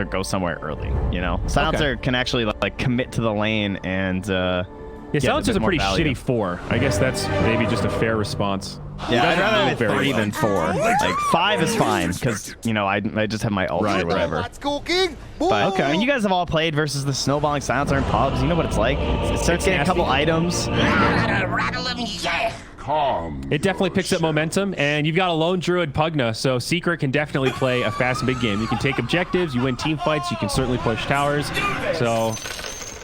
go somewhere early, you know? Silencer can actually like commit to the lane and yeah, Silencer's a pretty shitty 4. I guess that's maybe just a fair response. Yeah, I'd rather have 3 than 4. Like 5 is fine because you know I just have my ult or whatever. But okay, I mean, you guys have all played versus the snowballing Silencer in pubs. You know what it's like. It starts getting a couple items. It definitely picks up momentum, and you've got a lone Druid Pugna, so Secret can definitely play a fast mid game. You can take objectives, you win team fights, you can certainly push towers. So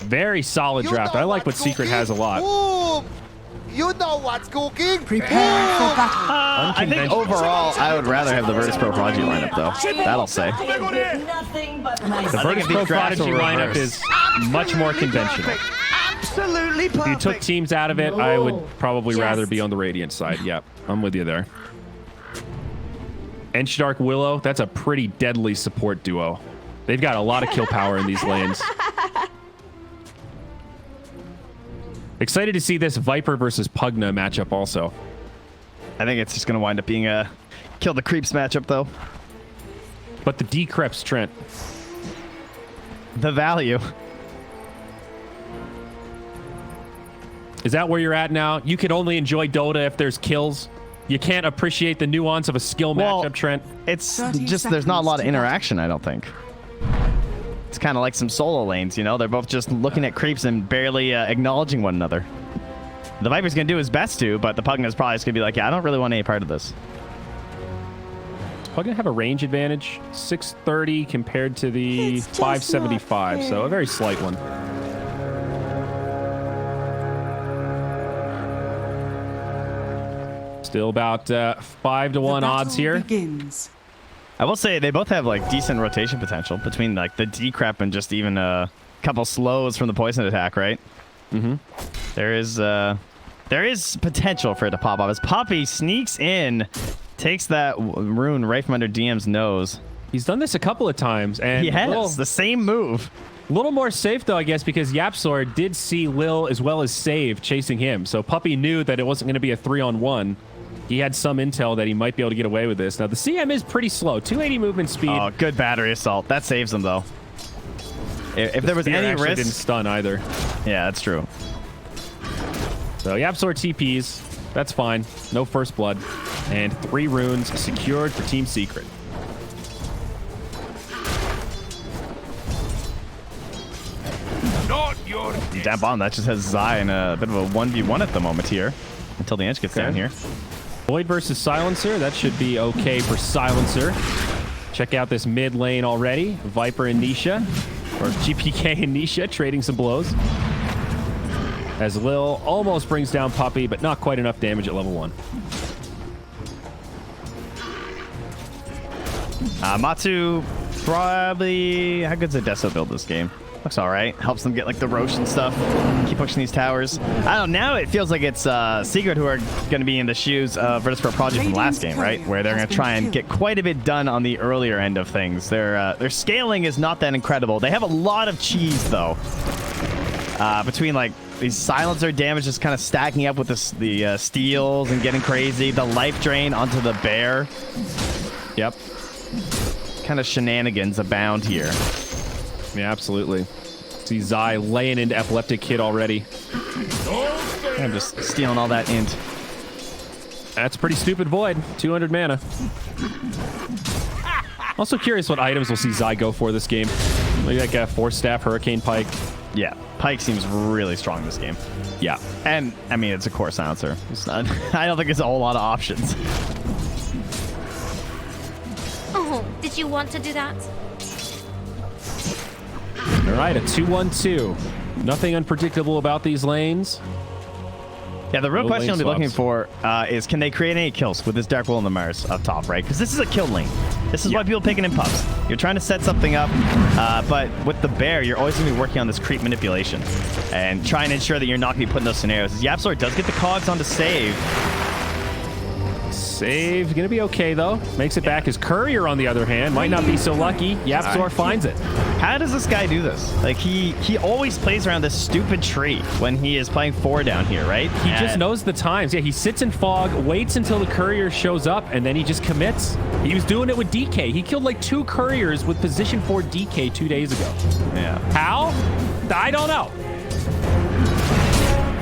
very solid draft. I like what Secret has a lot. You know what's cooking. Prepare for battle. I think overall, I would rather have the Virtus Pro Prodigy lineup, though. That'll say. The Virtus Pro Prodigy lineup is much more conventional. Absolutely perfect. If you took teams out of it, I would probably rather be on the Radiant side. Yep, I'm with you there. Enchdark Willow, that's a pretty deadly support duo. They've got a lot of kill power in these lanes. Excited to see this Viper versus Pugna matchup also. I think it's just going to wind up being a kill the creeps matchup, though. But the decreps, Trent. The value. Is that where you're at now? You can only enjoy Dota if there's kills. You can't appreciate the nuance of a skill matchup, Trent. It's just there's not a lot of interaction, I don't think. It's kind of like some solo lanes, you know? They're both just looking at creeps and barely acknowledging one another. The Viper's going to do his best to, but the Pugna's probably just going to be like, yeah, I don't really want any part of this. Does Pugna have a range advantage? 630 compared to the 575, so a very slight one. Still about 5-to-1 odds here. Begins. I will say they both have like decent rotation potential between like the decrep and just even a couple slows from the poison attack, right? Mm-hmm. There is potential for it to pop off as Poppy sneaks in, takes that rune right from under DM's nose. He's done this a couple of times, and he has the same move. A little more safe though, I guess, because YapzOr did see Lil as well as Save chasing him, so Puppy knew that it wasn't going to be a 3-on-1. He had some intel that he might be able to get away with this. Now, the CM is pretty slow. 280 movement speed. Oh, good battery assault. That saves him, though. If there was any risk... didn't stun either. Yeah, that's true. So, YapzOr TPs. That's fine. No first blood. And 3 runes secured for Team Secret. Down bottom, that just has Zai in a bit of a 1v1 at the moment here. Until the Ench gets down here. Void versus Silencer. That should be okay for Silencer. Check out this mid lane already. Viper and Nisha. Or GPK and Nisha trading some blows. As Lil almost brings down Puppy, but not quite enough damage at level 1. Matu probably... How good's a Deso build this game? Looks all right. Helps them get like the Roche and stuff. Keep pushing these towers. I don't know. Now it feels like it's Secret who are going to be in the shoes of Virtus Pro Project from last game, right? Where they're going to try and get quite a bit done on the earlier end of things. Their scaling is not that incredible. They have a lot of cheese though. Between like these silencer damage just kind of stacking up with the steals and getting crazy. The life drain onto the bear. Yep. Kind of shenanigans abound here. Yeah, absolutely. See Zai laying into Epileptic Kid already. I'm just stealing all that int. That's pretty stupid Void. 200 mana. Also curious what items we'll see Zai go for this game. Maybe like a Force Staff, Hurricane Pike. Yeah, Pike seems really strong this game. Yeah. And, I mean, it's a core silencer. It's not, I don't think there's a whole lot of options. Oh, did you want to do that? All right, a 2-1-2. Nothing unpredictable about these lanes. Yeah, the real question I'll be looking for is can they create any kills with this Dark Will and the Mars up top, right? Because this is a kill lane. This is why people pick it in pubs. You're trying to set something up, but with the bear, you're always going to be working on this creep manipulation and trying to ensure that you're not going to be put in those scenarios. YapzOr does get the cogs on to save. Save, gonna be okay though. Makes it back. His Courier, on the other hand, might not be so lucky. YapzOr finds it. How does this guy do this? Like, he always plays around this stupid tree when he is playing 4 down here, right? He just knows the times. Yeah, he sits in fog, waits until the Courier shows up, and then he just commits. He was doing it with DK. He killed like 2 couriers with position 4 DK 2 days ago. Yeah. How? I don't know.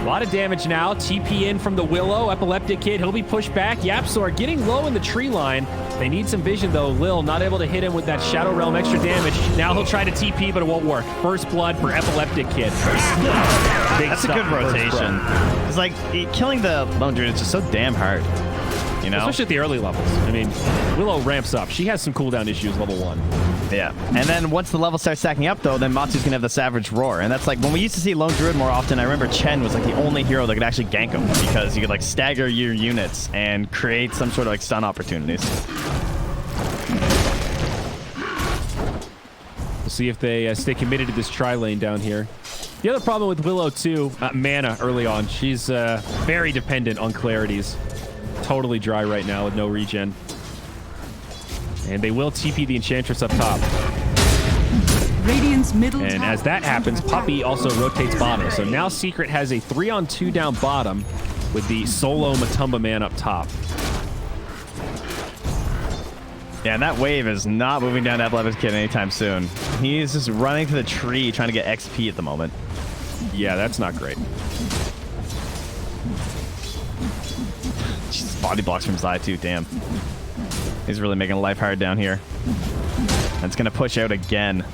A lot of damage now. TP in from the Willow. Epileptic Kid, he'll be pushed back. Yapsor getting low in the tree line. They need some vision, though. Lil not able to hit him with that Shadow Realm extra damage. Now he'll try to TP, but it won't work. First blood for Epileptic Kid. That's a good rotation. It's like killing the Lone Druid is just so damn hard. You know? Especially at the early levels. I mean, Willow ramps up. She has some cooldown issues, level 1. Yeah. And then once the levels start stacking up, though, then Matsu's going to have the Savage Roar. And that's like, when we used to see Lone Druid more often, I remember Chen was like the only hero that could actually gank him because you could like stagger your units and create some sort of like stun opportunities. We'll see if they stay committed to this tri-lane down here. The other problem with Willow, too, mana early on. She's very dependent on clarities. Totally dry right now with no regen. And they will TP the Enchantress up top. Radiant's middle and as that happens, Puppey also rotates bottom. So now Secret has a 3-on-2 down bottom with the solo MATUMBAMAN up top. Yeah, and that wave is not moving down to Epileptic Kid anytime soon. He's just running to the tree trying to get XP at the moment. Yeah, that's not great. Jesus, body blocks from Zai too, damn. He's really making life hard down here. That's going to push out again.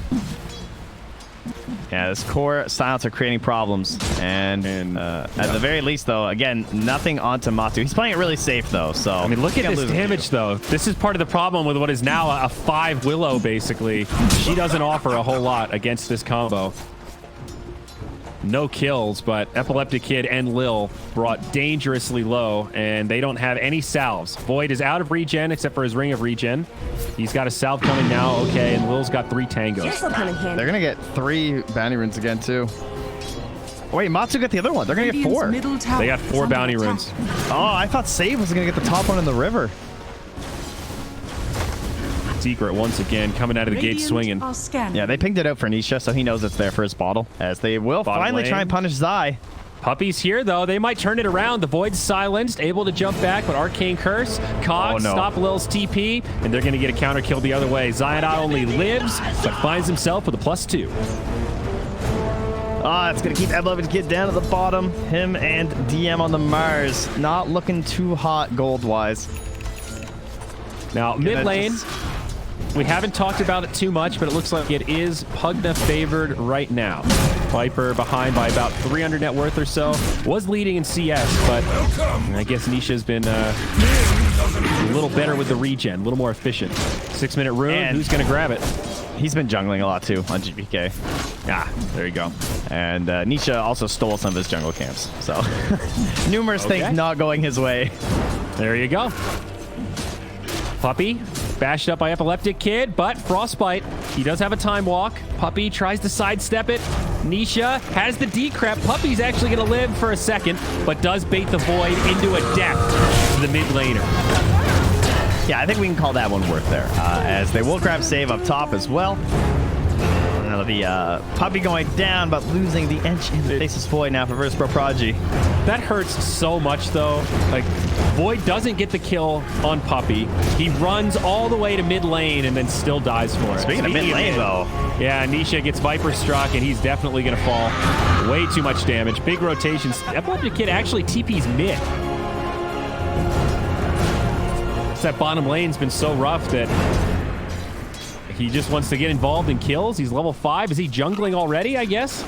Yeah, this core silence are creating problems. And at the very least, though, again, nothing onto Matu. He's playing it really safe, though. So I mean, look at this damage, though. This is part of the problem with what is now a 5 Willow, basically. She doesn't offer a whole lot against this combo. No kills, but Epileptic Kid and Lil brought dangerously low, and they don't have any salves. Void is out of regen, except for his Ring of Regen. He's got a salve coming now, okay, and Lil's got 3 tangos. They're going to get 3 bounty runes again, too. Wait, Matsu got the other one. They're going to get 4. They got 4 bounty runes. Oh, I thought Save was going to get the top one in the river. Secret once again coming out of the gate swinging. Yeah, they pinged it out for Nisha, so he knows it's there for his bottle, as they will finally try and punish Zai. Puppey's here, though. They might turn it around. The Void's silenced, able to jump back, but Arcane Curse, Cog, stop Lil's TP, and they're going to get a counter kill the other way. Zai not only lives, but finds himself with a +2. Ah, it's going to keep Epileptic Kid down at the bottom. Him and DM on the Mars. Not looking too hot gold-wise. Now, mid lane, we haven't talked about it too much, but it looks like it is Pugna favored right now. Viper behind by about 300 net worth or so. Was leading in CS, but I guess Nisha's been a little better with the regen, a little more efficient. 6-minute rune, and who's going to grab it? He's been jungling a lot, too, on GPK. Ah, there you go. And Nisha also stole some of his jungle camps, so numerous things not going his way. There you go. Puppey bashed up by Epileptic Kid, but Frostbite, he does have a time walk. Puppey tries to sidestep it. Nisha has the decrep. Puppey's actually going to live for a second, but does bait the Void into a death to the mid laner. Yeah, I think we can call that one worth there, as they will grab save up top as well. The Puppey going down, but losing the Ench in the Faceless Void now for Verse Pro Prodigy. That hurts so much, though. Like, Void doesn't get the kill on Puppey. He runs all the way to mid lane and then still dies for it. Speaking of mid lane, though. Yeah, Nisha gets Viper struck, and he's definitely going to fall. Way too much damage. Big rotations. Epileptic Kid actually TP's mid. That bottom lane's been so rough that he just wants to get involved in kills. He's level 5. Is he jungling already, I guess?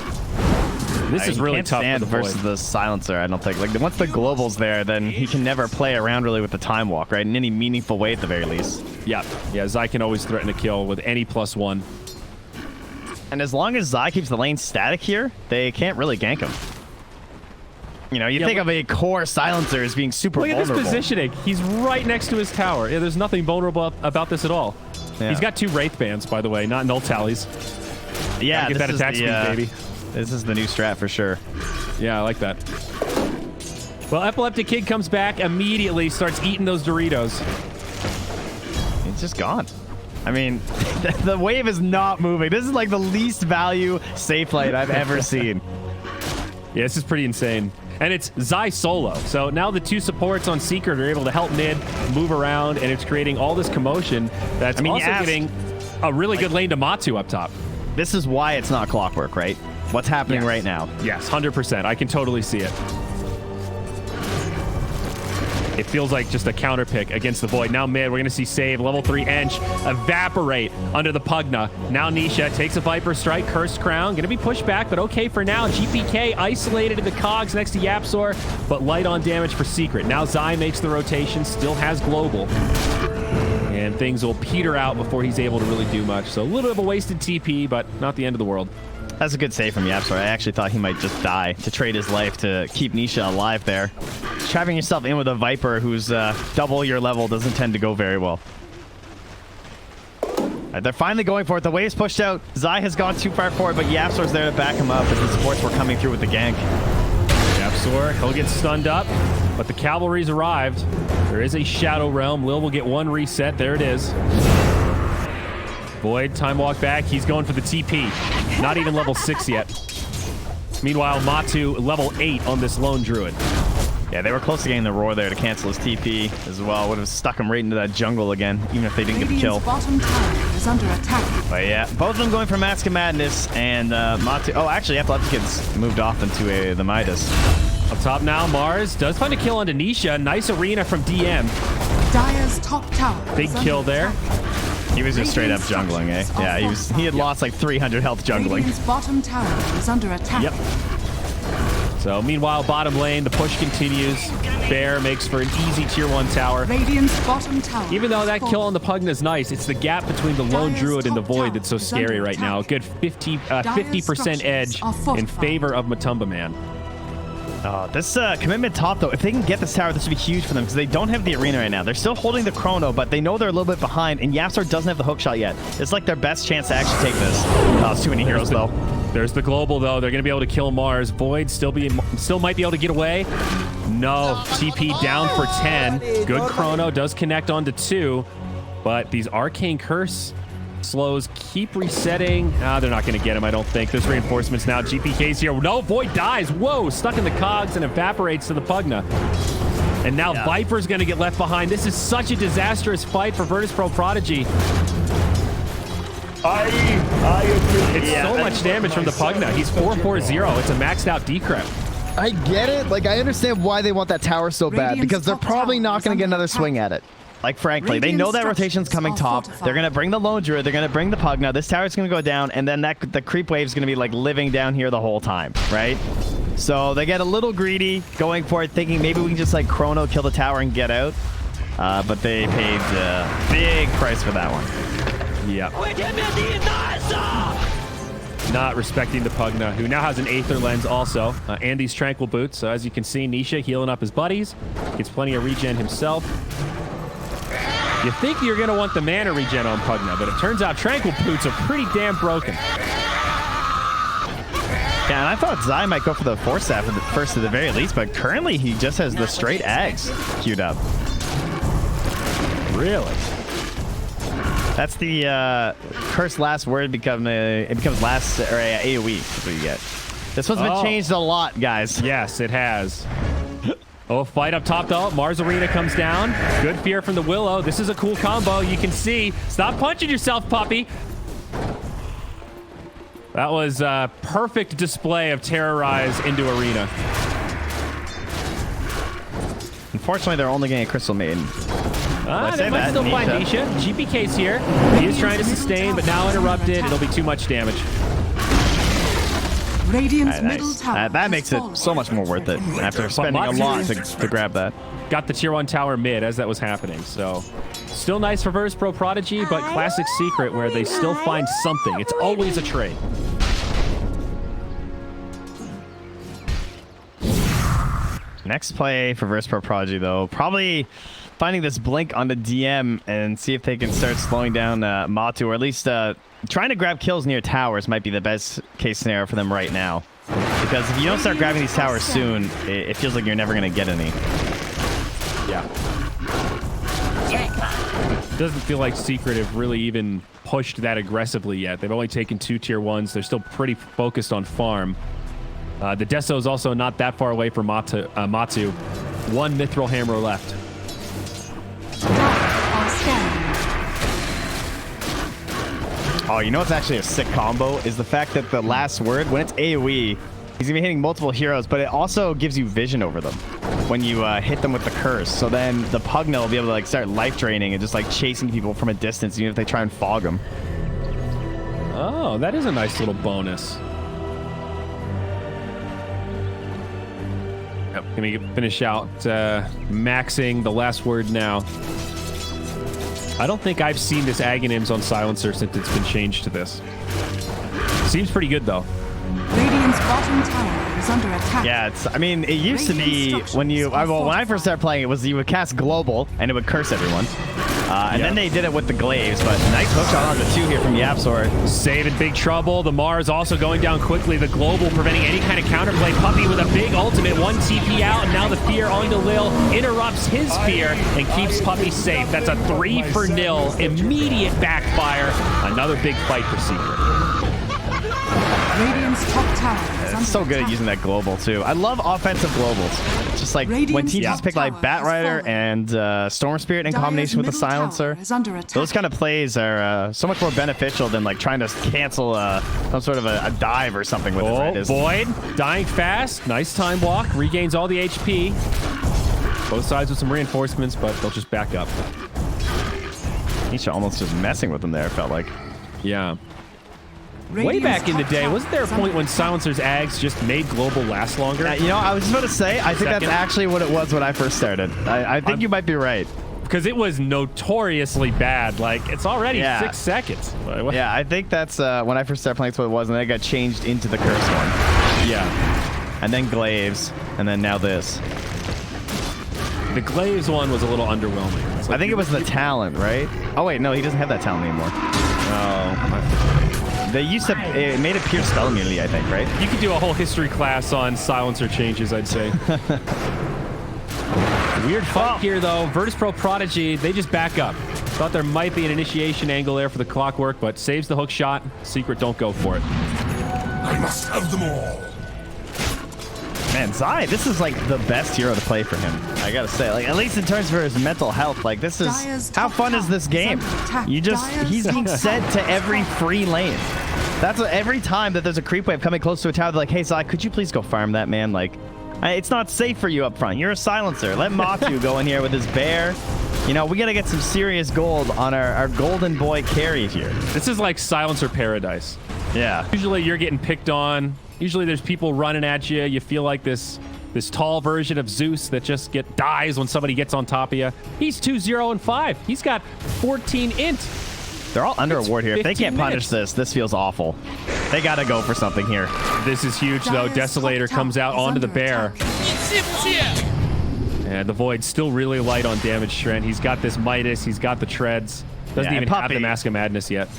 This is really tough for the versus Void. the silencer, I don't think. Like, once the global's there, then he can never play around really with the time walk, right? In any meaningful way at the very least. Yeah, Zai can always threaten a kill with any +1. And as long as Zai keeps the lane static here, they can't really gank him. You know, you think of a core silencer as being super vulnerable. Look at this positioning. He's right next to his tower. Yeah, there's nothing vulnerable about this at all. Yeah. He's got 2 Wraith Bands, by the way, not null tallies. Yeah, get that attack speed, baby. This is the new strat for sure. Yeah, I like that. Well, Epileptic Kid comes back immediately, starts eating those Doritos. He's just gone. I mean, the wave is not moving. This is like the least value safe light I've ever seen. Yeah, this is pretty insane. And it's Zai solo. So now the two supports on Secret are able to help mid, move around, and it's creating all this commotion that's also getting a really good lane to Matu up top. This is why it's not clockwork, right? What's happening right now? Yes, 100%. I can totally see it. It feels like just a counter pick against the Void. Now mid, we're going to see save. Level 3 Ench evaporate under the Pugna. Now Nisha takes a Viper Strike. Cursed Crown. Going to be pushed back, but okay for now. GPK isolated in the cogs next to Yapzor, but light on damage for Secret. Now Zai makes the rotation. Still has Global. And things will peter out before he's able to really do much. So a little bit of a wasted TP, but not the end of the world. That's a good save from Yapzor. I actually thought he might just die to trade his life to keep Nisha alive there. Trapping yourself in with a Viper who's double your level doesn't tend to go very well. Right, they're finally going for it. The wave's pushed out. Zai has gone too far forward, but Yapzor's there to back him up as the supports were coming through with the gank. Yapzor, he'll get stunned up, but the cavalry's arrived. There is a Shadow Realm. Lil will get one reset. There it is. Void, time walk back. He's going for the TP. Not even level 6 yet. Meanwhile, Matu level 8 on this lone Druid. Yeah, they were close to getting the roar there to cancel his TP as well. Would have stuck him right into that jungle again, even if they didn't get the kill. Bottom tower is under attack. But yeah, both of them going for Mask of Madness, and Matu... Oh, actually, Epilepticus moved off into the Midas. Up top now, Mars does find a kill onto Nisha. Nice arena from DM. Dire's top tower. Big kill there. He was just straight up jungling, eh? Yeah, he had lost like 300 health jungling. Radiant's bottom tower is under attack. Yep. So meanwhile, bottom lane, the push continues. Bear makes for an easy tier 1 tower. Radiant's bottom tower. Even though that kill on the Pugna is nice, it's the gap between the lone Druid and the Void that's so scary right now. A good 50% edge in favor of Matumbaman. Oh, this commitment top, though, if they can get this tower, this would be huge for them because they don't have the arena right now. They're still holding the chrono, but they know they're a little bit behind, and Yapzor doesn't have the hook shot yet. It's like their best chance to actually take this. Oh, it's too many heroes, though. There's the global, though. They're going to be able to kill Mars. Void still might be able to get away. No. TP down for 10. Good chrono. Does connect onto 2. But these Arcane Curse slows keep resetting. They're not going to get him, I don't think. There's reinforcements now. GPK's here. No, Void dies. Whoa, stuck in the cogs and evaporates to the Pugna. And now Viper's going to get left behind. This is such a disastrous fight for Virtus.pro Prodigy. It's so much damage from the Pugna. He's 4-4-0. It's a maxed out Decrypt. I get it. Like, I understand why they want that tower so bad, because they're probably not going to get another swing at it. Like, frankly, they know that rotation's coming top. They're going to bring the lone Druid. They're going to bring the Pugna. This tower's going to go down, and then the creep wave's going to be, like, living down here the whole time, right? So they get a little greedy, going for it, thinking maybe we can just, like, chrono, kill the tower, and get out. But they paid a big price for that one. Yep. Not respecting the Pugna, who now has an Aether Lens also, and these Tranquil Boots. So as you can see, Nisha healing up his buddies. Gets plenty of regen himself. You think you're going to want the mana regen on Pugna, but it turns out Tranquil Boots are pretty damn broken. Yeah, and I thought Zai might go for the Force Staff first at the very least, but currently he just has the straight Ags queued up. Really? That's the cursed last word becomes last or AoE. That's what you get. This one's been changed a lot, guys. Yes, it has. Oh, fight up top though. Mars Arena comes down. Good fear from the Willow. This is a cool combo. You can see. Stop punching yourself, puppy. That was a perfect display of Terrorize into Arena. Unfortunately, they're only getting a Crystal Maiden. They might still find Nisha. GPK's here. He is trying to sustain, but now interrupted. It'll be too much damage. Radiant's middle tower. That makes it so much more worth it after spending a lot to grab that. Got the tier 1 tower mid as that was happening, so still nice for Virtus.pro Prodigy, but classic Secret where they still find something. It's always a trade. Next play for Virtus.pro Prodigy, though, probably finding this blink on the DM and see if they can start slowing down Matu, or at least trying to grab kills near towers might be the best case scenario for them right now. Because if you don't start grabbing these towers soon, it feels like you're never going to get any. Yeah. It doesn't feel like Secret have really even pushed that aggressively yet. They've only taken 2 tier 1s. They're still pretty focused on farm. The Deso is also not that far away from Matu. One Mithril Hammer left. Oh, you know what's actually a sick combo is the fact that the last word, when it's AoE, he's gonna be hitting multiple heroes, but it also gives you vision over them when you hit them with the curse. So then the Pugna will be able to like start life draining and just like chasing people from a distance, even if they try and fog them. Oh, that is a nice little bonus. Yep. Let me finish out maxing the last word now. I don't think I've seen this Aghanims on Silencer since it's been changed to this. Seems pretty good, though. Radiant's bottom tower is under attack. Yeah, it's. I mean, it used to be when you. Well, when I first started playing, it was you would cast Global and it would curse everyone. And then they did it with the Glaives, but nice hookshot on the 2 here from Yapzor. Save in big trouble. The Mars also going down quickly. The Global preventing any kind of counterplay. Puppey with a big ultimate. 1 TP out, and now the Fear onto Lil. Interrupts his Fear and keeps Puppey safe. That's a 3-0. Immediate backfire. Another big fight for Secret. Radiant's top tower is It's so good at using that Global, too. I love offensive Globals. It's just like when teams just pick like Batrider and Storm Spirit in combination with the Silencer. Those kind of plays are so much more beneficial than like trying to cancel some sort of a dive or something with it. Right? Void dying fast. Nice time block. Regains all the HP. Both sides with some reinforcements, but they'll just back up. Nisha almost just messing with them there, it felt like. Yeah. Way back in the day, wasn't there a point when Silencer's Ags just made Global last longer? You know, I was just about to say, I think that's actually what it was when I first started. I think you might be right. Because it was notoriously bad. Like, it's already 6 seconds. Yeah, I think that's when I first started playing, that's what it was, and then it got changed into the Curse one. Yeah. And then Glaives, and then now this. The Glaives one was a little underwhelming. Like, I think it was the talent, right? Oh, wait, no, he doesn't have that talent anymore. Oh, they used to, it made it pure spell immunity, I think, right? You could do a whole history class on Silencer changes, I'd say. Weird fight here, though. Virtus Pro Prodigy, they just back up. Thought there might be an initiation angle there for the clockwork, but saves the hook shot. Secret don't go for it. I must have them all. Man, Zai, this is like the best hero to play for him. I gotta say, like at least in terms of his mental health, like this is how fun is this game? You just he's being sent to every free lane. That's what, every time that there's a creep wave coming close to a tower, they're like, hey Zai, could you please go farm that, man? Like, it's not safe for you up front. You're a Silencer. Let Matu go in here with his bear. You know, we gotta get some serious gold on our golden boy carry here. This is like Silencer paradise. Yeah. Usually you're getting picked on. Usually there's people running at you. You feel like this tall version of Zeus that just dies when somebody gets on top of you. He's 2-0-5. He's got 14 int. They're all under a ward here. If they can't punish this feels awful. They gotta go for something here. This is huge, though. Desolator comes out onto the bear. And the Void's still really light on damage trend. He's got this Midas. He's got the treads. Doesn't even have the Mask of Madness yet.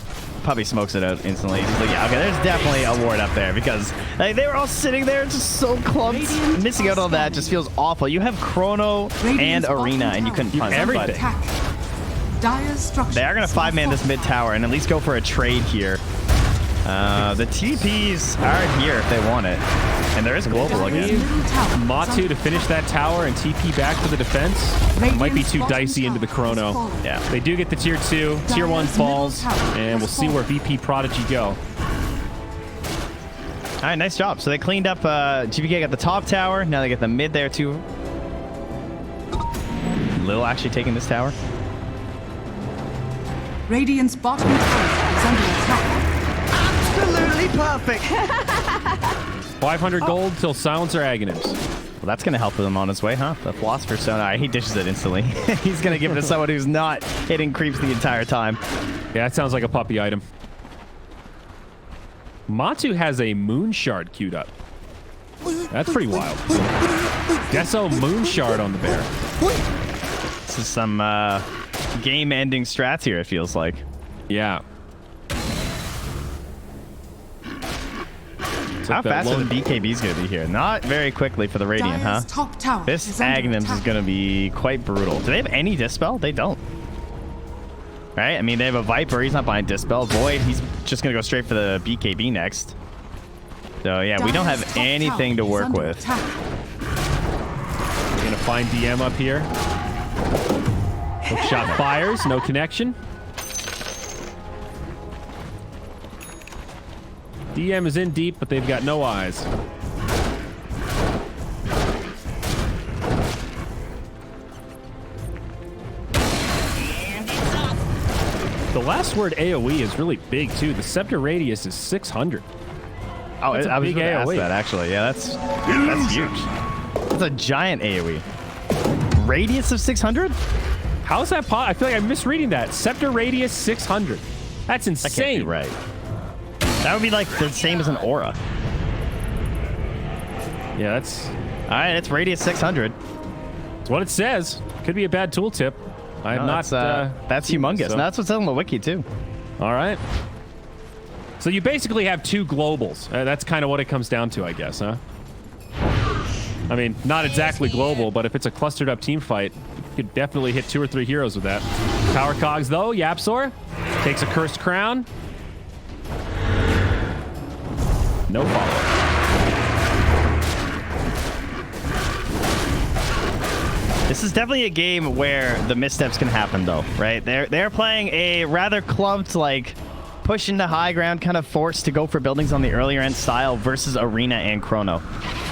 Puppey smokes it out instantly. He's like, yeah, okay, there's definitely a ward up there because like, they were all sitting there just so clumped. Missing out on that just feels awful. You have Chrono and Arena and you couldn't punch everything. They are going to 5-man this mid tower and at least go for a trade here. The TPs are here if they want it. And there is Global again. Matu to finish that tower and TP back for the defense. Might be too dicey into the Chrono. Yeah. They do get the tier 2. Tier 1 falls. And we'll see where VP Prodigy go. All right, nice job. So they cleaned up GPK got the top tower. Now they get the mid there too. Lil actually taking this tower. Radiant's bottom tower is under attack. Absolutely perfect. 500 gold till Silencer Aghanims. Well, that's going to help him on his way, huh? The Philosopher's Stone. All right, he dishes it instantly. He's going to give it to someone who's not hitting creeps the entire time. Yeah, that sounds like a puppy item. Matu has a Moon Shard queued up. That's pretty wild. Deso Moon Shard on the bear. This is some game-ending strats here, it feels like. Yeah. How fast are the BKBs going to be here? Not very quickly for the Radiant, huh? This Aghanims is going to be quite brutal. Do they have any Dispel? They don't. Right? I mean, they have a Viper. He's not buying Dispel. Void, he's just going to go straight for the BKB next. So yeah, we don't have Dire's top anything to tower is work under with. attack. We're going to find DM up here. Hook shot fires. No connection. DM is in deep, but they've got no eyes. The last word AoE is really big, too. The scepter radius is 600. Oh, That's a I was big going to ask AoE. that, actually. Yeah, that's huge. That's a giant AoE. Radius of 600? How is that possible? I feel like I'm misreading that. Scepter radius 600. That's That insane. can't be right. That would be like the same as an aura. Yeah, that's All right, it's radius 600. what it says. Could be a bad tooltip. I have No, not. that's seen humongous. this, so- No, that's what's on the wiki, too. All right. So you basically have two globals. That's kind of what it comes down to, I guess, huh? I mean, not exactly global, but if it's a clustered up team fight, you could definitely hit 2 or 3 heroes with that. Power cogs, though. Yapsor takes a cursed crown. No follow-up. This is definitely a game where the missteps can happen, though, right? They're playing a rather clumped, like, push into high ground, kind of forced to go for buildings on the earlier end style versus Arena and Chrono.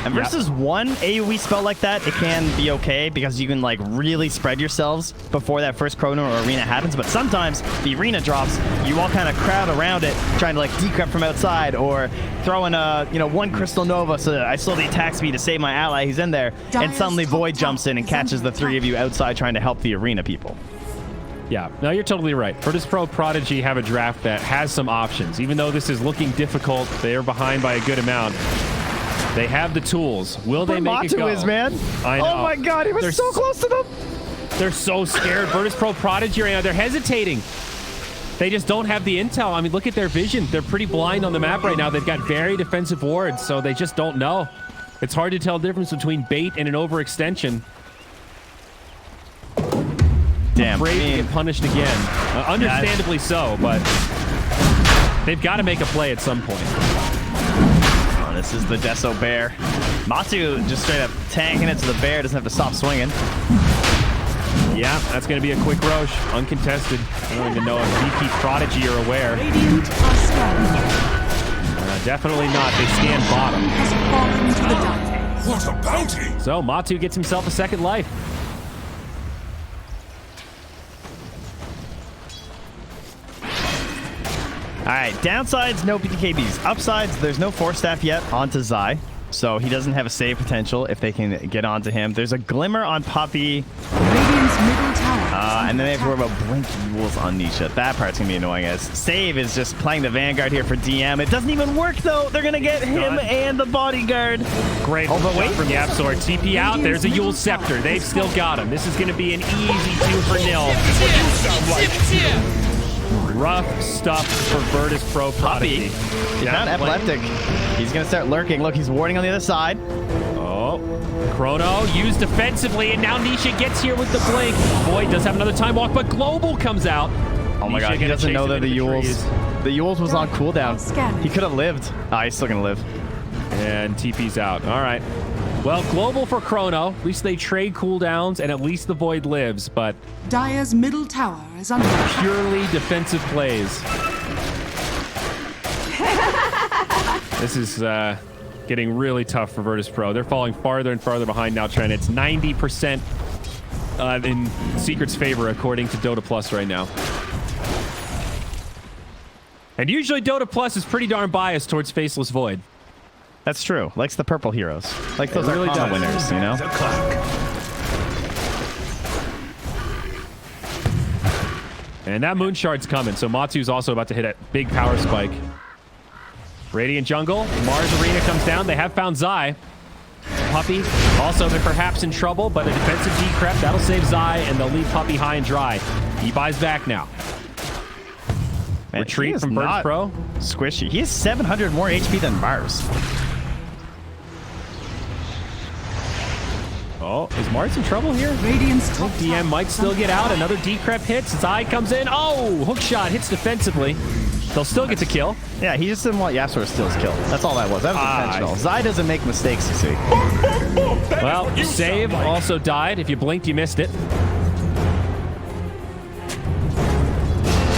And Yep. versus one AoE spell like that, it can be okay because you can, like, really spread yourselves before that first Chrono or Arena happens. But sometimes the Arena drops, you all kind of crowd around it, trying to, like, decrypt from outside or throw in a, one Crystal Nova so that I slowly attack speed to save my ally who's in there. And Dire's suddenly top Void tower jumps in and is catches under the 3 of you outside trying to help the Arena people. Yeah, no, you're totally right. Virtus Pro Prodigy have a draft that has some options. Even though this is looking difficult, they are behind by a good amount. They have the tools. Will they make it Matu go? is, man. I know. Oh my god, he was They're so close to them. They're so scared. Virtus Pro Prodigy right now, they're hesitating. They just don't have the intel. I mean, look at their vision. They're pretty blind on the map right now. They've got very defensive wards, so they just don't know. It's hard to tell the difference between bait and an overextension. Damn. Afraid to get punished again. Understandably so, but they've got to make a play at some point. Oh, this is the Deso Bear. Matu just straight up tanking it so the bear doesn't have to stop swinging. Yeah, that's going to be a quick Roche. Uncontested. I don't even know if VP Prodigy are aware. Radiant are scanning. Definitely not. They scan bottom. Has fallen to the dark. What a bounty! So Matu gets himself a second life. All right, downsides, no PTKBs. Upsides, there's no Force Staff yet onto Zai, so he doesn't have a save potential if they can get onto him. There's a Glimmer on Puppy, Radiant's middle tower. and then they have to worry about Blink Rules on Nisha. That part's going to be annoying, as Save is just playing the Vanguard here for DM. It doesn't even work, though. They're going to get him and the Bodyguard. Great. Oh, but wait. from Yapsor. TP out. There's a Yule Scepter. They've still got him. This is going to be an easy 2 for nil. Rough stuff for Virtus Pro Prodigy. He's not epileptic. He's going to start lurking. Look, he's warding on the other side. Oh, Chrono used defensively, and now Nisha gets here with the blink. Void does have another time walk, but Global comes out. Oh my Nisha god, he gonna doesn't chase know him that the into Yules. trees. The Yules was on cooldown. Scanning. He could have lived. Ah, he's still going to live. And TP's out. All right. Well, Global for Chrono. At least they trade cooldowns, and at least the Void lives, but Dire's middle tower is under attack. purely defensive plays. This is getting really tough for Virtus Pro. They're falling farther and farther behind now, Trent. It's 90% in Secret's favor, according to Dota Plus right now. And usually Dota Plus is pretty darn biased towards Faceless Void. That's true. Likes the purple heroes. Like those really are common does. winners, you know? The clock. And that Moon Shard's coming, so Matu's also about to hit a big power spike. Radiant Jungle, Mars Arena comes down. They have found Zai. Puppy, also they're perhaps in trouble, but a defensive decrep, that'll save Zai, and they'll leave Puppy high and dry. He buys back now. Man, Retreat he is from Virtus not Pro. Squishy. He has 700 more HP than Mars. Oh, is Mars in trouble here? Radiant's top DM tower might is still under get out. attack. Another decrep hits. Zai comes in. Oh, hook shot hits defensively. They'll still get to kill. Yeah, he just didn't want Yasuo to steal his kill. That's all that was. That was intentional. Zai doesn't make mistakes, you see. Well, save also died. If you blinked, you missed it.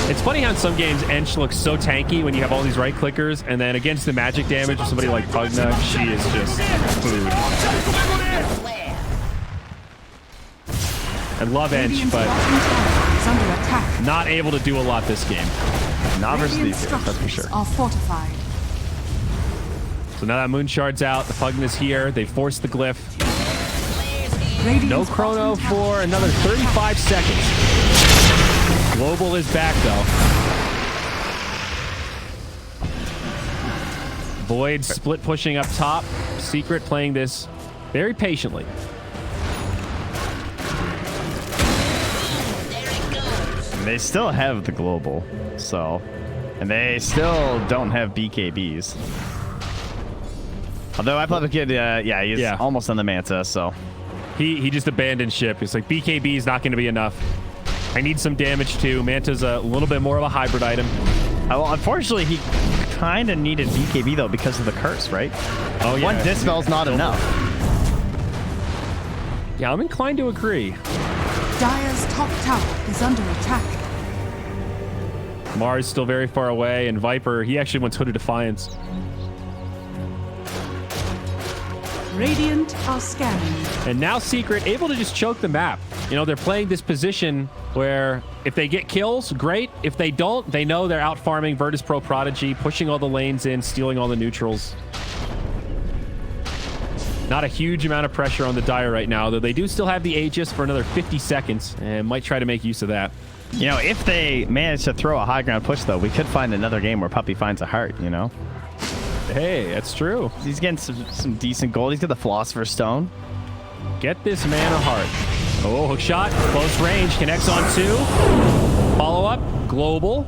It's funny how in some games Ench looks so tanky when you have all these right clickers, and then against the magic damage of somebody like Pugna, she is just food. I love Ench, but not able to do a lot this game. Not versus Radiant these guys, that's for sure. Are fortified. So now that Moon Shard's out, the Pugna's here. They forced the glyph. Radiant's No chrono bottom tower for another 35 seconds. Global is back, though. Void split pushing up top. Secret playing this very patiently. And they still have the global, so... And they still don't have BKBs. Although I probably could, yeah, he's almost on the Manta, so... He just abandoned ship. It's like, BKB is not going to be enough. I need some damage too. Manta's a little bit more of a hybrid item. Well, unfortunately, he kind of needed BKB, though, because of the curse, right? Oh, yeah. One Dispel's not enough. Yeah, I'm inclined to agree. Dire's top tower is under attack. Mars still very far away, and Viper, he actually wants Hooded Defiance. Radiant are scanning. And now Secret able to just choke the map. You know, they're playing this position where if they get kills, great. If they don't, they know they're out farming Virtus Pro Prodigy, pushing all the lanes in, stealing all the neutrals. Not a huge amount of pressure on the Dire right now, though they do still have the Aegis for another 50 seconds and might try to make use of that. You know, if they manage to throw a high ground push, though, we could find another game where Puppy finds a heart, you know? Hey, that's true. He's getting some decent gold. He's got the Philosopher's Stone. Get this man a heart. Oh, hook shot. Close range. Connects on two. Follow up. Global.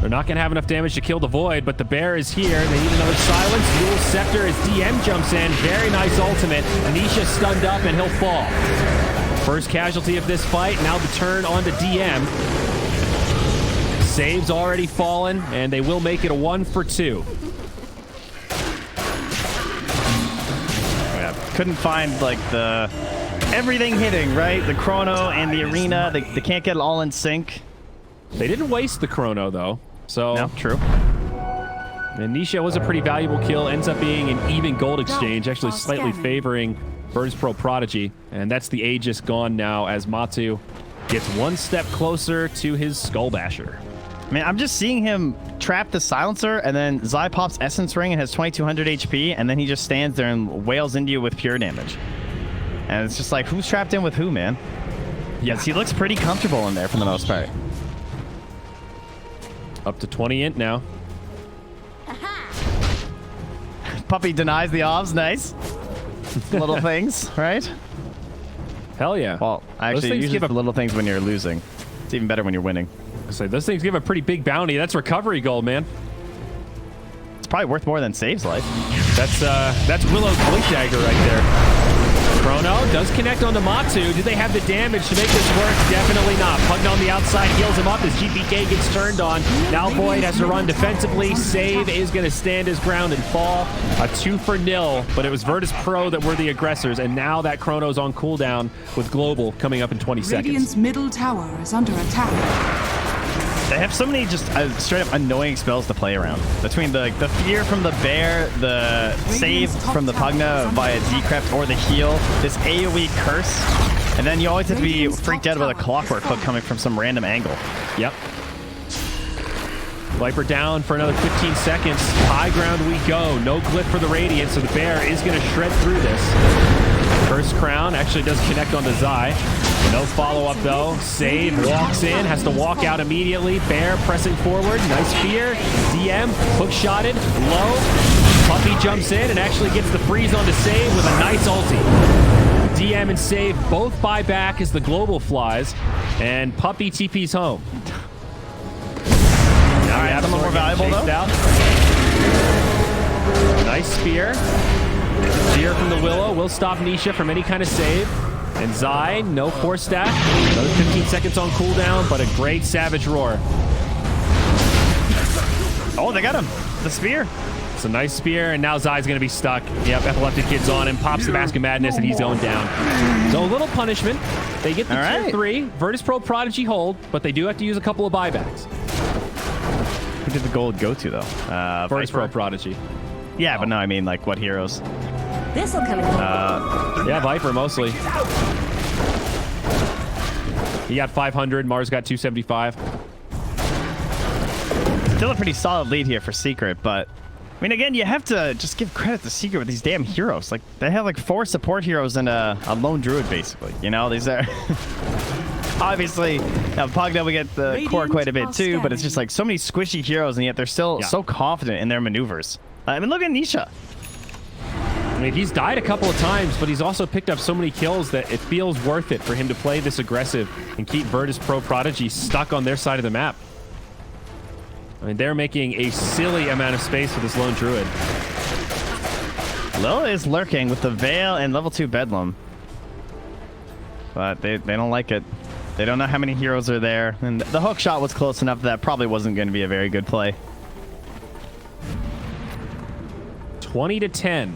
They're not going to have enough damage to kill the Void, but the Bear is here. They need another silence. Dual Scepter as DM jumps in. Very nice ultimate. Anisha stunned up, and he'll fall. First casualty of this fight. Now the turn on to DM. Save's already fallen, and they will make it a 1 for 2. Couldn't find, like, the... Everything hitting, right? The chrono and the arena. They can't get it all in sync. They didn't waste the chrono, though. So... No, true. And Nisha was a pretty valuable kill. Ends up being an even gold exchange, actually slightly favoring Virtus Pro Prodigy. And that's the Aegis gone now as Matu gets one step closer to his Skull Basher. I mean, I'm just seeing him trap the silencer, and then Zai pops Essence Ring and has 2200 HP, and then he just stands there and wails into you with pure damage. And it's just like, who's trapped in with who, man? Yes, he looks pretty comfortable in there for the most part. Up to 20 int now. Puppy denies the obs. Nice. Little things, right? Hell yeah. Well, actually, usually the little things when you're losing. It's even better when you're winning. I say those things give a pretty big bounty. That's recovery gold, man. It's probably worth more than Save's life. That's Willow's Blink Dagger right there. Chrono does connect onto Matu. Do they have the damage to make this work? Definitely not. Pugna on the outside heals him up as GPK gets turned on. Now Void has to run defensively. Save is going to stand his ground and fall. A 2-0, but it was Virtus Pro that were the aggressors, and now that Chrono's on cooldown with Global coming up in 20 Radiant's seconds. middle tower is under attack. They have so many just straight up annoying spells to play around. Between the fear from the Bear, the save from the Pugna via Decrypt, or the heal, this AoE curse, and then you always have to be freaked out about a clockwork hook coming from some random angle. Yep. Viper down for another 15 seconds. High ground we go. No glyph for the Radiant, so the Bear is going to shred through this. First crown actually does connect onto Zai. No follow-up, though. Save, walks in, has to walk out immediately. Bear pressing forward. Nice fear. DM, hook-shotted, low. Puppy jumps in and actually gets the freeze onto Save with a nice ulti. DM and Save both buy back as the Global flies, and Puppy TP's home. Now we have someone more valuable, though. out. Nice spear. Spear from the Willow will stop Nisha from any kind of save. And Zai, no force stack. Another 15 seconds on cooldown, but a great Savage Roar. Oh, they got him. The spear. It's a nice spear, and now Zai's going to be stuck. Yep, Epileptic Kid's on him, pops the Mask of Madness, and he's going down. So a little punishment. They get the tier 3. Virtus Pro Prodigy hold, but they do have to use a couple of buybacks. Who did the gold go to, though? Virtus Pro Prodigy. Yeah, but no, I mean, like, what heroes? This'll come in handy. Yeah, Viper mostly. He got 500. Mars got 275. Still a pretty solid lead here for Secret, but I mean, again, you have to just give credit to Secret with these damn heroes. Like, they have like 4 support heroes and a lone druid, basically. You know, these are obviously now Pogda we get the core quite a bit too, but it's just like so many squishy heroes, and yet they're still so confident in their maneuvers. I mean, look at Nisha. I mean, he's died a couple of times, but he's also picked up so many kills that it feels worth it for him to play this aggressive and keep Virtus Pro Prodigy stuck on their side of the map. I mean, they're making a silly amount of space for this lone druid. Lil is lurking with the Veil and level 2 Bedlam. But they don't like it. They don't know how many heroes are there. And the hook shot was close enough that probably wasn't going to be a very good play. 20-10.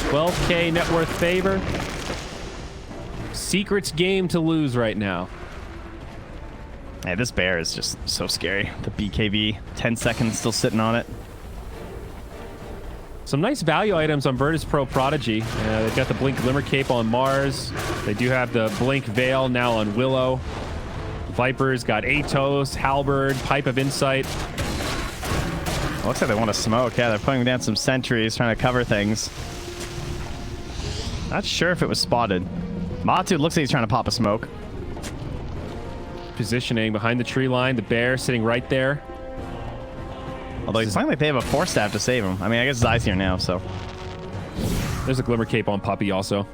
12K net worth favor. Secret's game to lose right now. Hey, this bear is just so scary. The BKB, 10 seconds still sitting on it. Some nice value items on Virtus Pro Prodigy. They've got the Blink Glimmer Cape on Mars. They do have the Blink Veil now on Willow. Viper's got Atos, Halberd, Pipe of Insight. Looks like they want to smoke. Yeah, they're putting down some sentries, trying to cover things. Not sure if it was spotted. Matu looks like he's trying to pop a smoke. Positioning behind the tree line. The bear sitting right there. Although it's not like they have a Force Staff to save him. I mean, I guess Zai's here now, so. There's a Glimmer Cape on Puppy also.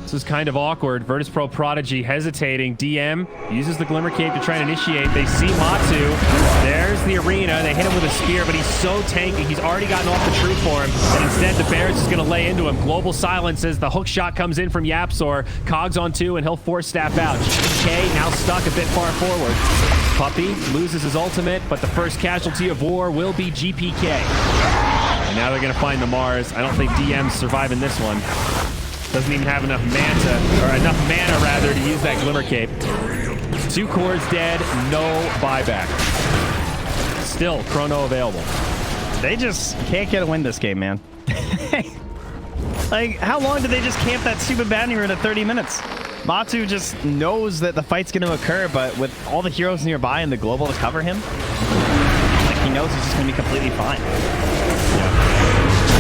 This is kind of awkward. Virtus Pro Prodigy hesitating. DM uses the Glimmer Cape to try and initiate. They see Matu. There's the arena. They hit him with a spear, but he's so tanky. He's already gotten off the true form, and instead the Bear's just going to lay into him. Global silences. The hook shot comes in from Yapsor. Cogs on 2, and he'll Force Staff out. GK now stuck a bit far forward. Puppy loses his ultimate, but the first casualty of war will be GPK. And now they're going to find the Mars. I don't think DM's surviving this one. Doesn't even have enough mana rather, to use that Glimmer Cape. 2 cores dead, no buyback. Still, Chrono available. They just can't get a win this game, man. Like, how long did they just camp that stupid bounty rune at 30 minutes? Matu just knows that the fight's going to occur, but with all the heroes nearby and the global to cover him, like, he knows he's just going to be completely fine.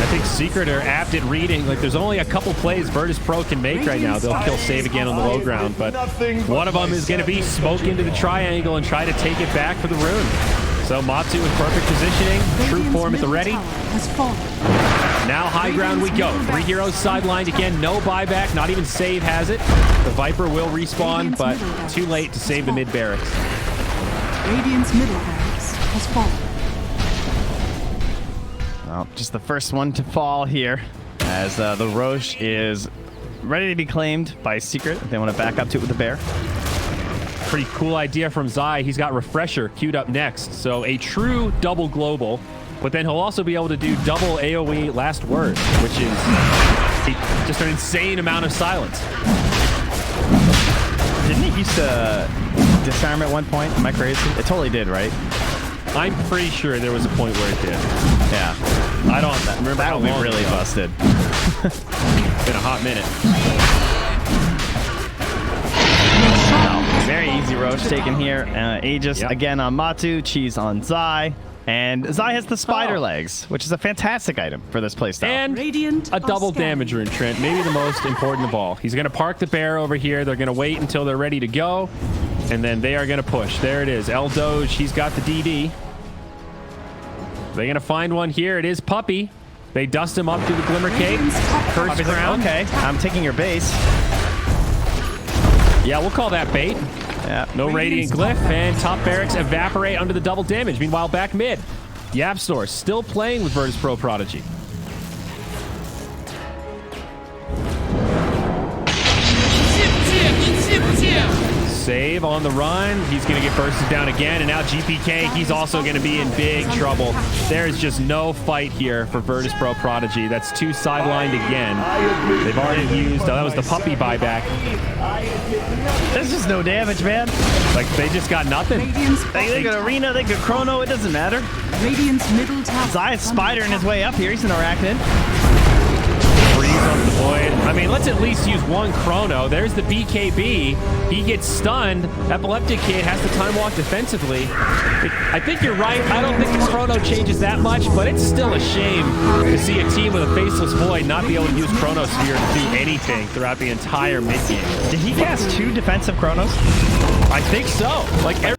I think Secret are apt at reading. Like, there's only a couple plays Virtus Pro can make right now. They'll kill save again on the low ground, but one of them is going to be smoke into the triangle and try to take it back for the rune. So Matu in perfect positioning, true form at the ready. Now high ground we go. 3 heroes sidelined again, no buyback, not even save has it. The Viper will respawn, but too late to save the mid barracks. Radiant's middle barracks has fallen. Well, just the first one to fall here, as the Roche is ready to be claimed by Secret. They want to back up to it with the bear. Pretty cool idea from Zai. He's got Refresher queued up next. So a true double global, but then he'll also be able to do double AoE last word, which is just an insane amount of silence. Didn't it used to disarm at one point? Am I crazy? It totally did, right? I'm pretty sure there was a point where it did. Yeah. I don't remember that how would be long really ago. Busted. Been a hot minute. Very easy Roche taken here. Aegis again on Matu, Cheese on Zai. And Zai has the spider legs, which is a fantastic item for this playstyle. And Radiant a double scanning. damage rune, Trent. Maybe the most important of all. He's going to park the bear over here. They're going to wait until they're ready to go. And then they are going to push. There it is. El Doge, he's got the DD. They're going to find one here. It is Puppy. They dust him up through the Glimmer Cape. Curse Crown. Okay, I'm taking your base. Yeah, we'll call that bait. Yeah. No Radiant Glyph, and top barracks evaporate under the double damage. Meanwhile, back mid, Yapstor still playing with Virtus Pro Prodigy. Save on the run. He's going to get bursted down again. And now GPK, he's also going to be in big trouble. There is just no fight here for Virtus.pro Prodigy. That's 2 sidelined again. They've already used, that was the puppy buyback. There's just no damage, man. Like, they just got nothing. They could Arena, they could Chrono, it doesn't matter. Radiant's middle tower. Zayas Spider in his way up here. He's an Arachnid. Freeze on the Void. I mean, let's at least use 1 Chrono. There's the BKB. He gets stunned. Epileptic Kid has to time walk defensively. I think you're right. I don't think the Chrono changes that much, but it's still a shame to see a team with a Faceless Void not be able to use Chronosphere to do anything throughout the entire mid game. Did he cast 2 defensive Chronos? I think so. Like,